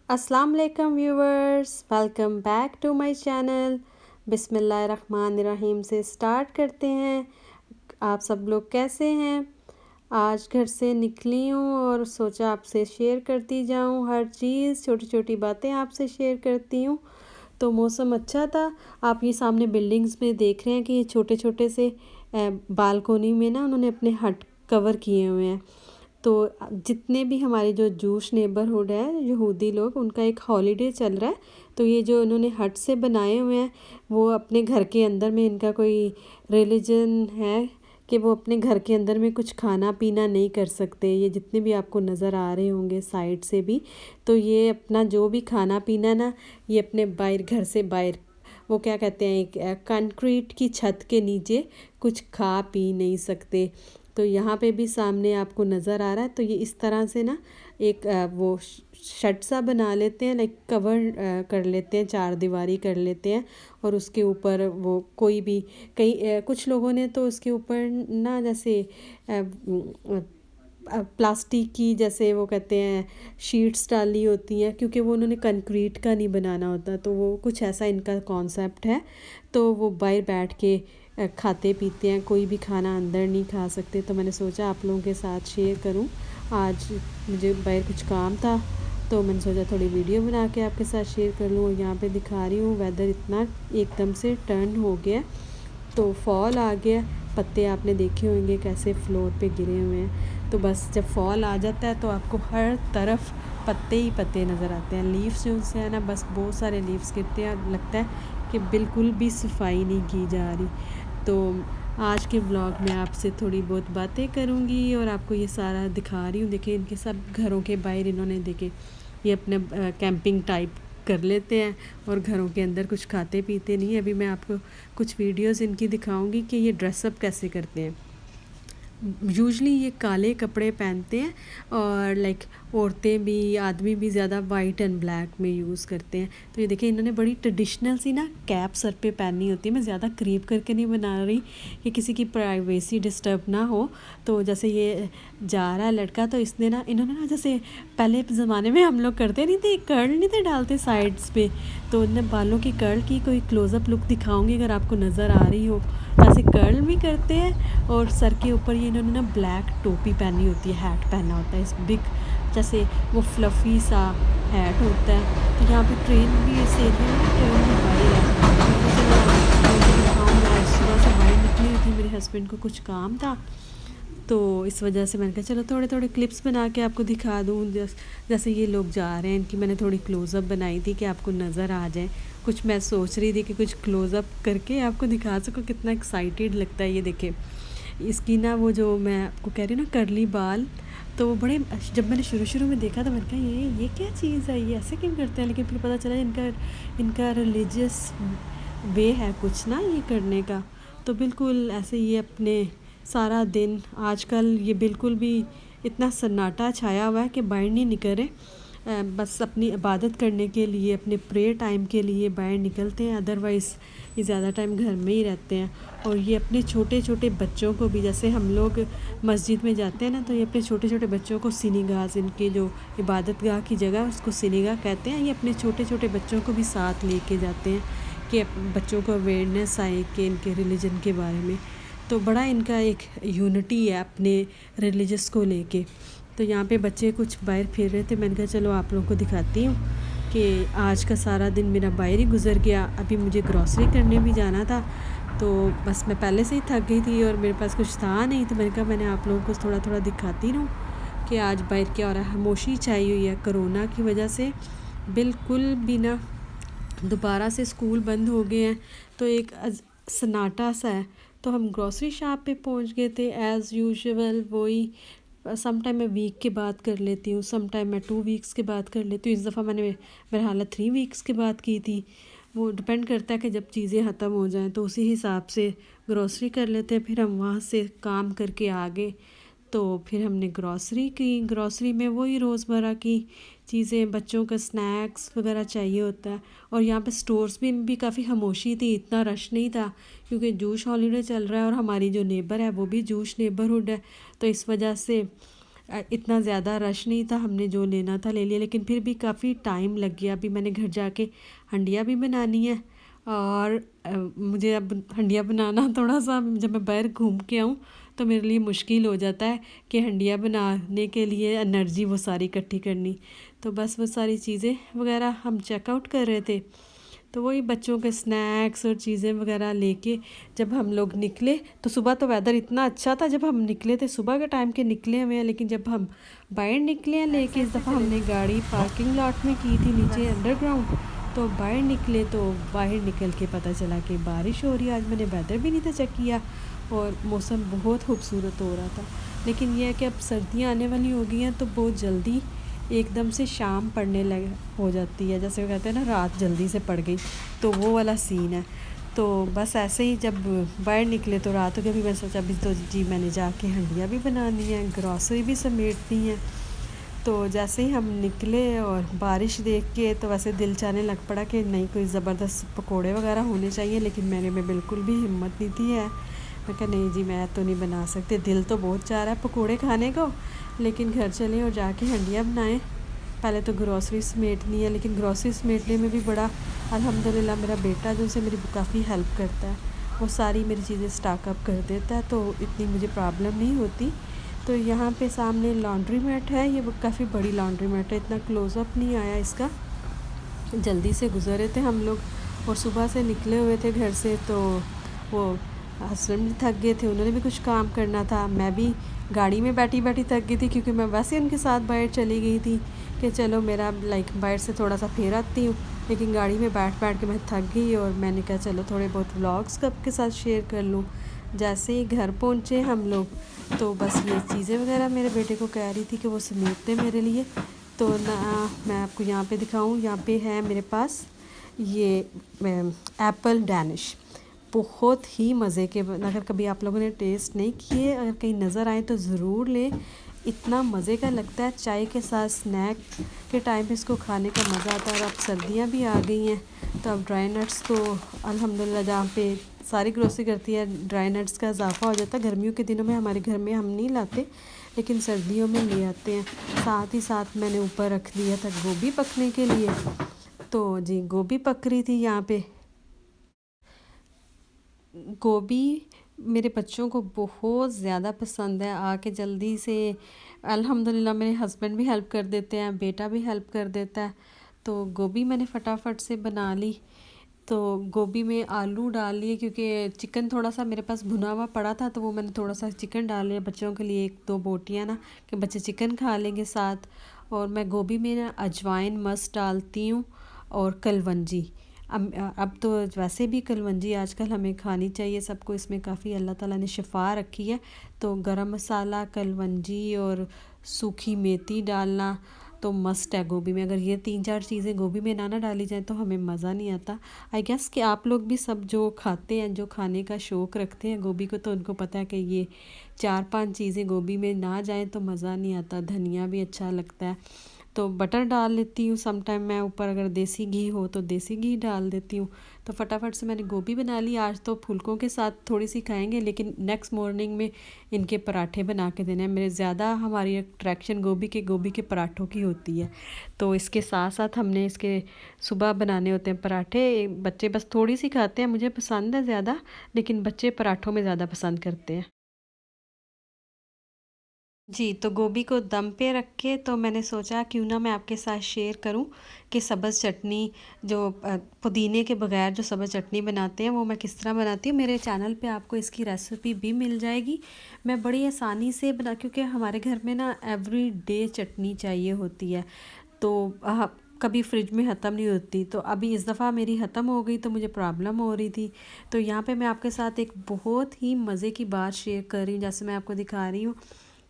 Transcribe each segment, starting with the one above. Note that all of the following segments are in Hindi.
अस्सलाम वालेकुम viewers, welcome back to my channel. बिस्मिल्लाहिर्रहमानिर्रहीम से स्टार्ट करते हैं। आप सब लोग कैसे हैं? आज घर से निकली हूँ और सोचा आपसे शेयर करती जाऊँ हर चीज़, छोटी छोटी बातें आपसे शेयर करती हूँ। तो मौसम अच्छा था। आप ये सामने बिल्डिंग्स में देख रहे हैं कि ये छोटे छोटे से बालकोनी में ना उन्होंने अपने हट कवर किए हुए हैं। तो जितने भी हमारे जो जूश नेबरहुड है यहूदी लोग, उनका एक हॉलीडे चल रहा है। तो ये जो इन्होंने हट से बनाए हुए हैं वो अपने घर के अंदर में, इनका कोई रिलीजन है कि वो अपने घर के अंदर में कुछ खाना पीना नहीं कर सकते। ये जितने भी आपको नज़र आ रहे होंगे साइड से भी, तो ये अपना जो भी खाना पीना ना, ये अपने बाहर, घर से बाहर, वो क्या कहते हैं, एक कंक्रीट की छत के नीचे कुछ खा पी नहीं सकते। तो यहाँ पे भी सामने आपको नज़र आ रहा है। तो ये इस तरह से ना एक वो शट सा बना लेते हैं, लाइक कवर कर लेते हैं, चार दीवारी कर लेते हैं। और उसके ऊपर वो कोई भी कई कुछ लोगों ने तो उसके ऊपर ना जैसे प्लास्टिक की, जैसे वो कहते हैं, शीट्स डाली होती हैं, क्योंकि वो उन्होंने कंक्रीट का नहीं बनाना होता। तो वो कुछ ऐसा इनका कॉन्सेप्ट है। तो वो बाहर बैठ के खाते पीते हैं, कोई भी खाना अंदर नहीं खा सकते। तो मैंने सोचा आप लोगों के साथ शेयर करूं। आज मुझे बाहर कुछ काम था तो मैंने सोचा थोड़ी वीडियो बना के आपके साथ शेयर कर लूँ। यहाँ पे दिखा रही हूँ वेदर इतना एकदम से टर्न हो गया, तो फॉल आ गया। पत्ते आपने देखे होंगे कैसे फ्लोर पे गिरे हुए हैं। तो बस जब फॉल आ जाता है तो आपको हर तरफ पत्ते ही पत्ते नज़र आते हैं। लीव्स जो से है ना, बस बहुत सारे लीव्स गिरते हैं, लगता है कि बिल्कुल भी सफाई नहीं की जा रही। तो आज के ब्लॉग में आपसे थोड़ी बहुत बातें करूंगी और आपको ये सारा दिखा रही हूँ। देखिए इनके सब घरों के बाहर इन्होंने, देखे ये अपने कैंपिंग टाइप कर लेते हैं और घरों के अंदर कुछ खाते पीते नहीं। अभी मैं आपको कुछ वीडियोस इनकी दिखाऊंगी कि ये ड्रेसअप कैसे करते हैं। यूजली ये काले कपड़े पहनते हैं और लाइक औरतें भी, आदमी भी ज़्यादा वाइट एंड ब्लैक में यूज़ करते हैं। तो ये देखिए इन्होंने बड़ी ट्रेडिशनल सी ना कैप सर पे पहनी होती है। मैं ज़्यादा करीब करके नहीं बना रही कि किसी की प्राइवेसी डिस्टर्ब ना हो। तो जैसे ये जा रहा है लड़का, तो इसने ना, इन्होंने ना, जैसे पहले ज़माने में हम लोग करते नहीं थे, कर्ल नहीं थे डालते साइड्स पे, तो इन्होंने बालों की कर्ल की कोई क्लोज़अप लुक दिखाऊंगी अगर आपको नज़र आ रही हो। ऐसे कर्ल भी करते हैं और सर के ऊपर ये इन्होंने ना ब्लैक टोपी पहनी होती है, हैट पहना होता है, इस बिग जैसे वो फ्लफ़ी सा हैट होता है। तो यहाँ पे ट्रेन भी इस एरिया में ट्रेन भी बाहर है। आज सुबह से बाहर निकली हुई थी, मेरे हस्बैंड को कुछ काम था, तो इस वजह से मैंने कहा चलो थोड़े थोड़े क्लिप्स बना के आपको दिखा दूँ। जैसे ये लोग जा रहे हैं, इनकी मैंने थोड़ी क्लोज़अप बनाई थी कि आपको नज़र आ जाए। कुछ मैं सोच रही थी कि कुछ क्लोज़अप करके आपको दिखा सकूँ, कितना एक्साइटेड लगता है। ये देखे इसकी ना, वो जो मैं आपको कह रही हूँ ना कर्ली बाल, तो वो बड़े, जब मैंने शुरू में देखा तो मैंने कहा ये क्या चीज़ है, ये ऐसे क्यों करते हैं। लेकिन फिर पता चला इनका रिलीजियस वे है कुछ ना ये करने का। तो बिल्कुल ऐसे ये अपने सारा दिन, आजकल ये बिल्कुल भी इतना सन्नाटा छाया हुआ है कि बाहर नहीं निकल रहे। बस अपनी इबादत करने के लिए, अपने प्रेयर टाइम के लिए बाहर निकलते हैं, अदरवाइज़ ये ज़्यादा टाइम घर में ही रहते हैं। और ये अपने छोटे छोटे बच्चों को भी, जैसे हम लोग मस्जिद में जाते हैं ना, तो ये अपने छोटे छोटे बच्चों को सिनीगाज, इनके जो इबादत गाह की जगह उसको सिनीगाह कहते हैं, ये अपने छोटे छोटे बच्चों को भी साथ लेके जाते हैं कि बच्चों को अवेयरनेस आए कि इनके रिलीजन के बारे में। तो बड़ा इनका एक यूनिटी है अपने रिलीजस को लेके। तो यहाँ पे बच्चे कुछ बाहर फिर रहे थे, मैंने कहा चलो आप लोगों को दिखाती हूँ कि आज का सारा दिन मेरा बाहर ही गुजर गया। अभी मुझे ग्रॉसरी करने भी जाना था, तो बस मैं पहले से ही थक गई थी और मेरे पास कुछ था नहीं। तो मैंने कहा मैंने आप लोगों को थोड़ा थोड़ा दिखाती रहूँ कि आज बाहर क्या हो रहा है। खामोशी छाई हुई है कोरोना की वजह से, बिल्कुल भी ना। दोबारा से स्कूल बंद हो गए हैं, तो एक सन्नाटा सा है। तो हम ग्रॉसरी शॉप पे पहुंच गए थे एज़ यूजुअल। वही सम टाइम मैं वीक के बाद कर लेती हूँ, सम टाइम मैं 2 वीक्स के बाद कर लेती हूँ। इस दफ़ा मैंने मेरा हालत 3 वीक्स के बाद की थी। वो डिपेंड करता है कि जब चीज़ें ख़त्म हो जाएं तो उसी हिसाब से ग्रॉसरी कर लेते हैं। फिर हम वहाँ से काम करके आ गए, तो फिर हमने ग्रॉसरी की। ग्रॉसरी में वही रोज़मर्रा की चीज़ें, बच्चों का स्नैक्स वगैरह चाहिए होता है। और यहाँ पे स्टोर्स भी काफ़ी खामोशी थी, इतना रश नहीं था, क्योंकि जूश हॉलीडे चल रहा है और हमारी जो नेबर है वो भी जूश नेबरहुड है। तो इस वजह से इतना ज़्यादा रश नहीं था, हमने जो लेना था ले लिया, लेकिन फिर भी काफ़ी टाइम लग गया। अभी मैंने घर जाके हंडिया भी बनानी है और मुझे अब हंडिया बनाना थोड़ा सा, जब मैं बाहर घूम के आऊँ तो मेरे लिए मुश्किल हो जाता है कि हंडिया बनाने के लिए एनर्जी वो सारी इकट्ठी करनी। तो बस वो सारी चीज़ें वगैरह हम चेकआउट कर रहे थे, तो वही बच्चों के स्नैक्स और चीज़ें वगैरह लेके जब हम लोग निकले, तो सुबह तो वेदर इतना अच्छा था जब हम निकले थे, सुबह के टाइम के निकले हुए हैं, लेकिन जब हम बाहर निकले हैं लेके, इस दफ़ा हमने गाड़ी पार्किंग लॉट में की थी नीचे अंडरग्राउंड, तो बाहर निकले तो बाहर निकल के पता चला कि बारिश हो रही है। आज मैंने वेदर भी नहीं था चेक किया और मौसम बहुत खूबसूरत हो रहा था। लेकिन यह है कि अब सर्दियाँ आने वाली हो गई हैं तो बहुत जल्दी एकदम से शाम पड़ने लग हो जाती है, जैसे वो कहते हैं ना रात जल्दी से पड़ गई, तो वो वाला सीन है। तो बस ऐसे ही जब बाहर निकले तो रात हो गई। अभी मैं सोचा अभी तो जी मैंने जाके हंडिया भी बनानी है, ग्रॉसरी भी समेटनी है। तो जैसे ही हम निकले और बारिश देख के तो वैसे दिल चाहने लग पड़ा कि नहीं कोई ज़बरदस्त पकोड़े वगैरह होने चाहिए, लेकिन मेरे में बिल्कुल भी हिम्मत नहीं थी है। मैं कहा नहीं जी मैं तो नहीं बना सकते, दिल तो बहुत चाह रहा है पकोड़े खाने को, लेकिन घर चले और जाके हंडिया बनाएं। पहले तो ग्रॉसरी समेटनी है, लेकिन ग्रॉसरी समेटने में भी बड़ा अल्हम्दुलिल्लाह मेरा बेटा जो उनसे मेरी काफ़ी हेल्प करता है, वो सारी मेरी चीज़ें स्टॉकअप कर देता है, तो इतनी मुझे प्रॉब्लम नहीं होती। तो यहाँ पे सामने लॉन्ड्री मैट है, ये काफ़ी बड़ी लॉन्ड्री मैट है, इतना क्लोज़अप नहीं आया इसका, जल्दी से गुजरे थे हम लोग और सुबह से निकले हुए थे घर से, तो वो हस्बैंड भी थक गए थे, उन्होंने भी कुछ काम करना था, मैं भी गाड़ी में बैठी बैठी थक गई थी, क्योंकि मैं वैसे उनके साथ बाहर चली गई थी कि चलो मेरा बाहर से थोड़ा सा फेर आती हूँ, लेकिन गाड़ी में बैठ बैठ के मैं थक गई और मैंने कहा चलो थोड़े बहुत व्लॉग्स आपके साथ शेयर कर लूँ। जैसे ही घर पहुँचे हम लोग, तो बस ये चीज़ें वगैरह मेरे बेटे को कह रही थी कि वो समेटते मेरे लिए, तो ना मैं आपको यहाँ पे दिखाऊँ, यहाँ पे है मेरे पास ये एप्पल डैनिश, बहुत ही मज़े के। अगर कभी आप लोगों ने टेस्ट नहीं किए, अगर कहीं नज़र आए तो ज़रूर लें, इतना मज़े का लगता है, चाय के साथ स्नैक के टाइम पे इसको खाने का मज़ा आता है। और अब सर्दियाँ भी आ गई हैं, तो अब ड्राई नट्स तो अल्हम्दुलिल्लाह जहाँ पे सारी ग्रोसरी करती है ड्राई नट्स का इजाफा हो जाता है। गर्मियों के दिनों में हमारे घर में हम नहीं लाते, लेकिन सर्दियों में ले आते हैं। साथ ही साथ मैंने ऊपर रख दिया था गोभी पकने के लिए, तो जी गोभी पक रही थी यहाँ पे। गोभी मेरे बच्चों को बहुत ज़्यादा पसंद है, आके जल्दी से अल्हम्दुलिल्लाह मेरे हस्बैंड भी हेल्प कर देते हैं, बेटा भी हेल्प कर देता है, तो गोभी मैंने फटाफट से बना ली। तो गोभी में आलू डाल लिए, क्योंकि चिकन थोड़ा सा मेरे पास भुना हुआ पड़ा था, तो वो मैंने थोड़ा सा चिकन डाल लिया बच्चों के लिए, एक दो बोटियाँ ना कि बच्चे चिकन खा लेंगे साथ। और मैं गोभी में ना अजवाइन मस्त डालती हूँ और कलवंजी। अब तो वैसे भी कलवंजी आजकल हमें खानी चाहिए सबको, इसमें काफ़ी अल्लाह ताला ने शिफा रखी है। तो गरम मसाला, कलवंजी और सूखी मेथी डालना तो मस्ट है गोभी में। अगर ये 3-4 चीज़ें गोभी में ना डाली जाए तो हमें मज़ा नहीं आता। आई गेस कि आप लोग भी सब जो खाते हैं, जो खाने का शौक़ रखते हैं गोभी को, तो उनको पता है कि ये 4-5 चीज़ें गोभी में ना जाएँ तो मज़ा नहीं आता। धनिया भी अच्छा लगता है, तो बटर डाल लेती हूँ सम टाइम मैं ऊपर, अगर देसी घी हो तो देसी घी डाल देती हूँ। तो फटाफट से मैंने गोभी बना ली। आज तो फुलकों के साथ थोड़ी सी खाएंगे, लेकिन नेक्स्ट मॉर्निंग में इनके पराठे बना के देने हैं। मेरे ज़्यादा हमारी अट्रैक्शन गोभी के पराठों की होती है, तो इसके साथ साथ हमने इसके सुबह बनाने होते हैं पराठे। बच्चे बस थोड़ी सी खाते हैं, मुझे पसंद है ज़्यादा, लेकिन बच्चे पराठों में ज़्यादा पसंद करते हैं। जी, तो गोभी को दम पे रख के तो मैंने सोचा क्यों ना मैं आपके साथ शेयर करूं कि सब्ज़ चटनी जो पुदीने के बगैर जो सब्ज़ चटनी बनाते हैं वो मैं किस तरह बनाती हूँ। मेरे चैनल पे आपको इसकी रेसिपी भी मिल जाएगी। मैं बड़ी आसानी से क्योंकि हमारे घर में ना एवरी डे चटनी चाहिए होती है, तो कभी फ्रिज में ख़त्म नहीं होती। तो अभी इस दफ़ा मेरी ख़त्म हो गई तो मुझे प्रॉब्लम हो रही थी। तो यहाँ पे मैं आपके साथ एक बहुत ही मज़े की बात शेयर कर रही हूँ। जैसे मैं आपको दिखा रही हूँ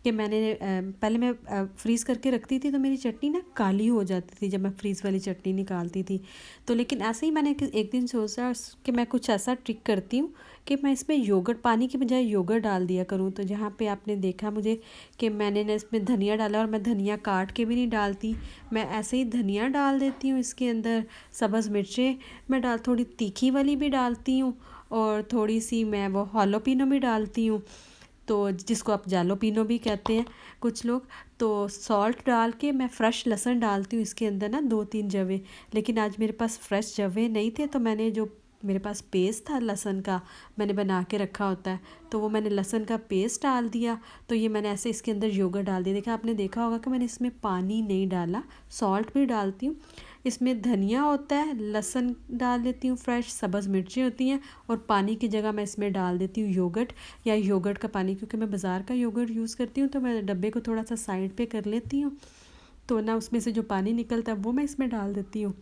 कि मैंने पहले मैं फ्रीज़ करके रखती थी तो मेरी चटनी ना काली हो जाती थी जब मैं फ्रीज़ वाली चटनी निकालती थी। तो लेकिन ऐसे ही मैंने एक दिन सोचा कि मैं कुछ ऐसा ट्रिक करती हूँ कि मैं इसमें योगर्ट, पानी की बजाय योगर्ट डाल दिया करूँ। तो जहाँ पे आपने देखा मुझे कि मैंने ना इसमें धनिया डाला, और मैं धनिया काट के भी नहीं डालती, मैं ऐसे ही धनिया डाल देती हूँ इसके अंदर। सब्ज़ मिर्चें मैं थोड़ी तीखी वाली भी डालती हूँ, और थोड़ी सी मैं वो हालोपिनो भी डालती हूँ, तो जिसको आप जालोपिनो भी कहते हैं कुछ लोग। तो सॉल्ट डाल के मैं फ़्रेश लहसुन डालती हूँ इसके अंदर ना 2-3 जवे, लेकिन आज मेरे पास फ़्रेश जवे नहीं थे, तो मैंने जो मेरे पास पेस्ट था लहसुन का, मैंने बना के रखा होता है, तो वो मैंने लहसुन का पेस्ट डाल दिया। तो ये मैंने ऐसे इसके अंदर योगर्ट डाल दिया। देखा, आपने देखा होगा कि मैंने इसमें पानी नहीं डाला, सॉल्ट भी डालती हूँ। इसमें धनिया होता है, लहसुन डाल देती हूँ, फ्रेश सब्ज़ मिर्ची होती हैं, और पानी की जगह मैं इसमें डाल देती हूँ योगर्ट या योगर्ट का पानी, क्योंकि मैं बाज़ार का योगर्ट यूज़ करती हूँ, तो मैं डब्बे को थोड़ा सा साइड पे कर लेती हूँ, तो ना उसमें से जो पानी निकलता है वो मैं इसमें डाल देती हूँ।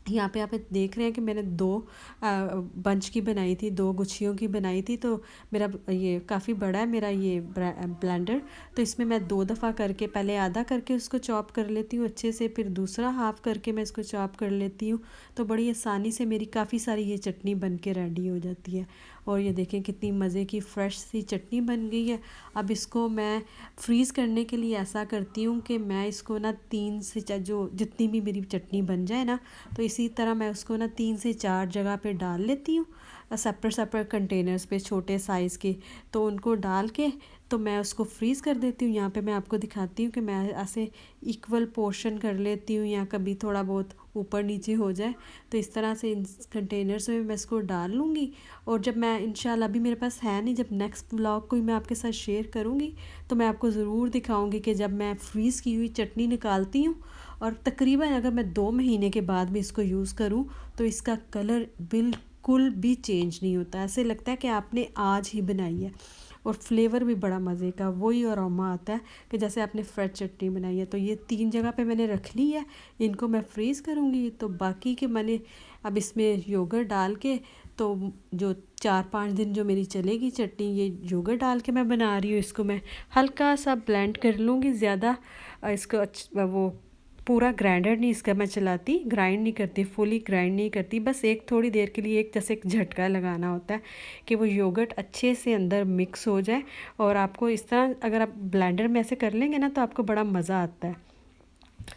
यहाँ पे आप देख रहे हैं कि मैंने 2 बंच की बनाई थी, 2 गुच्छियों की बनाई थी, तो मेरा ये काफ़ी बड़ा है मेरा ये ब्लेंडर, तो इसमें मैं 2 दफ़ा करके, पहले आधा करके उसको चॉप कर लेती हूँ अच्छे से, फिर दूसरा हाफ़ करके मैं इसको चॉप कर लेती हूँ, तो बड़ी आसानी से मेरी काफ़ी सारी ये चटनी बन के रेडी हो जाती है। और ये देखें कितनी मज़े की फ़्रेश सी चटनी बन गई है। अब इसको मैं फ्रीज़ करने के लिए ऐसा करती हूँ कि मैं इसको ना 3 से 4, जो जितनी भी मेरी चटनी बन जाए ना, तो इसी तरह मैं उसको ना 3 से 4 जगह पे डाल लेती हूँ, सेपरेट कंटेनर्स पे छोटे साइज़ के, तो उनको डाल के तो मैं उसको फ्रीज़ कर देती हूँ। यहाँ पे मैं आपको दिखाती हूँ कि मैं ऐसे इक्वल पोर्शन कर लेती हूँ, या कभी थोड़ा बहुत ऊपर नीचे हो जाए, तो इस तरह से इन कंटेनर्स में मैं इसको डाल लूँगी। और जब मैं इंशाल्लाह, अभी मेरे पास है नहीं, जब नेक्स्ट व्लॉग कोई मैं आपके साथ शेयर करूँगी, तो मैं आपको ज़रूर दिखाऊँगी कि जब मैं फ्रीज़ की हुई चटनी निकालती हूँ, और तकरीबन अगर मैं 2 महीने के बाद भी इसको यूज़ करूँ, तो इसका कलर बिल्कुल भी चेंज नहीं होता, ऐसे लगता है कि आपने आज ही बनाई है। और फ्लेवर भी बड़ा मज़े का वही अरोमा आता है कि जैसे आपने फ्रेश चटनी बनाई है। तो ये 3 जगह पे मैंने रख ली है, इनको मैं फ्रीज़ करूँगी। तो बाकी के मैंने अब इसमें योगर्ट डाल के, तो जो 4-5 दिन जो मेरी चलेगी चटनी, ये योगर्ट डाल के मैं बना रही हूँ। इसको मैं हल्का सा ब्लेंड कर लूँगी, ज़्यादा इसको वो पूरा ग्राइंडर नहीं इसका मैं चलाती, ग्राइंड नहीं करती, फुली ग्राइंड नहीं करती, बस एक थोड़ी देर के लिए एक जैसे एक झटका लगाना होता है कि वो योगर्ट अच्छे से अंदर मिक्स हो जाए। और आपको इस तरह अगर आप ब्लेंडर में ऐसे कर लेंगे ना, तो आपको बड़ा मज़ा आता है।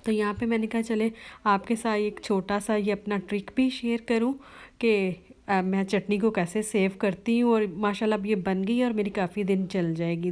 तो यहाँ पे मैंने कहा चले आपके साथ एक छोटा सा ये अपना ट्रिक भी शेयर करूँ कि मैं चटनी को कैसे सेव करती हूँ, और माशाल्लाह अब ये बन गई है और मेरी काफ़ी दिन चल जाएगी।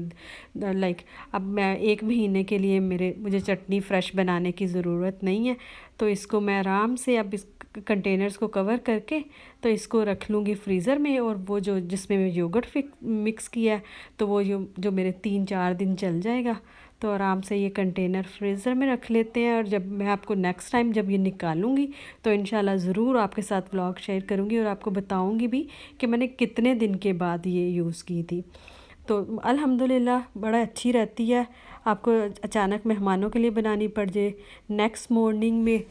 लाइक अब मैं 1 महीने के लिए मुझे चटनी फ़्रेश बनाने की ज़रूरत नहीं है। तो इसको मैं आराम से अब इस कंटेनर्स को कवर करके तो इसको रख लूँगी फ्रीज़र में, और वो जो जिसमें मैं योगर्ट मिक्स किया है, तो वो जो मेरे 3-4 दिन चल जाएगा। तो आराम से ये कंटेनर फ्रीज़र में रख लेते हैं, और जब मैं आपको नेक्स्ट टाइम जब ये निकालूंगी, तो इंशाल्लाह ज़रूर आपके साथ व्लॉग शेयर करूंगी, और आपको बताऊंगी भी कि मैंने कितने दिन के बाद ये यूज़ की थी। तो अल्हम्दुलिल्लाह बड़ा अच्छी रहती है। आपको अचानक मेहमानों के लिए बनानी पड़ जाए नेक्स्ट मॉर्निंग में,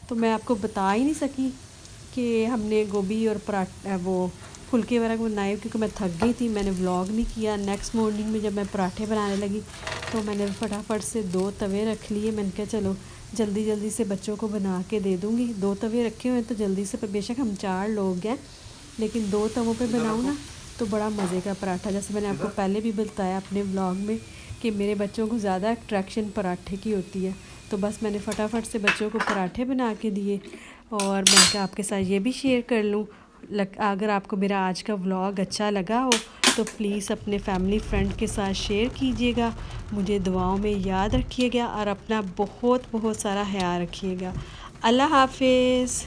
तो मैं आपको बता ही नहीं सकी कि हमने गोभी और पराठा वो फुलके वगैरह बनाए, क्योंकि मैं थक गई थी, मैंने व्लॉग नहीं किया। नेक्स्ट मॉर्निंग में जब मैं पराठे बनाने लगी, तो मैंने फटाफट से 2 तवे रख लिए। मैंने कहा चलो जल्दी जल्दी से बच्चों को बना के दे दूँगी। 2 तवे रखे हुए हैं तो जल्दी से, बेशक हम 4 लोग हैं, लेकिन 2 तवों पे बनाऊँ ना तो बड़ा मज़े का पराठा। जैसे मैंने आपको पहले भी बताया अपने व्लॉग में कि मेरे बच्चों को ज़्यादा अट्रैक्शन पराठे की होती है, तो बस मैंने फटाफट से बच्चों को पराठे बना के दिए। और मैं आपके साथ ये भी शेयर कर लूँ, अगर आपको मेरा आज का व्लॉग अच्छा लगा हो तो प्लीज़ अपने फैमिली फ्रेंड के साथ शेयर कीजिएगा। मुझे दुआओं में याद रखिएगा, और अपना बहुत बहुत सारा ख्याल रखिएगा। अल्लाह हाफिज़।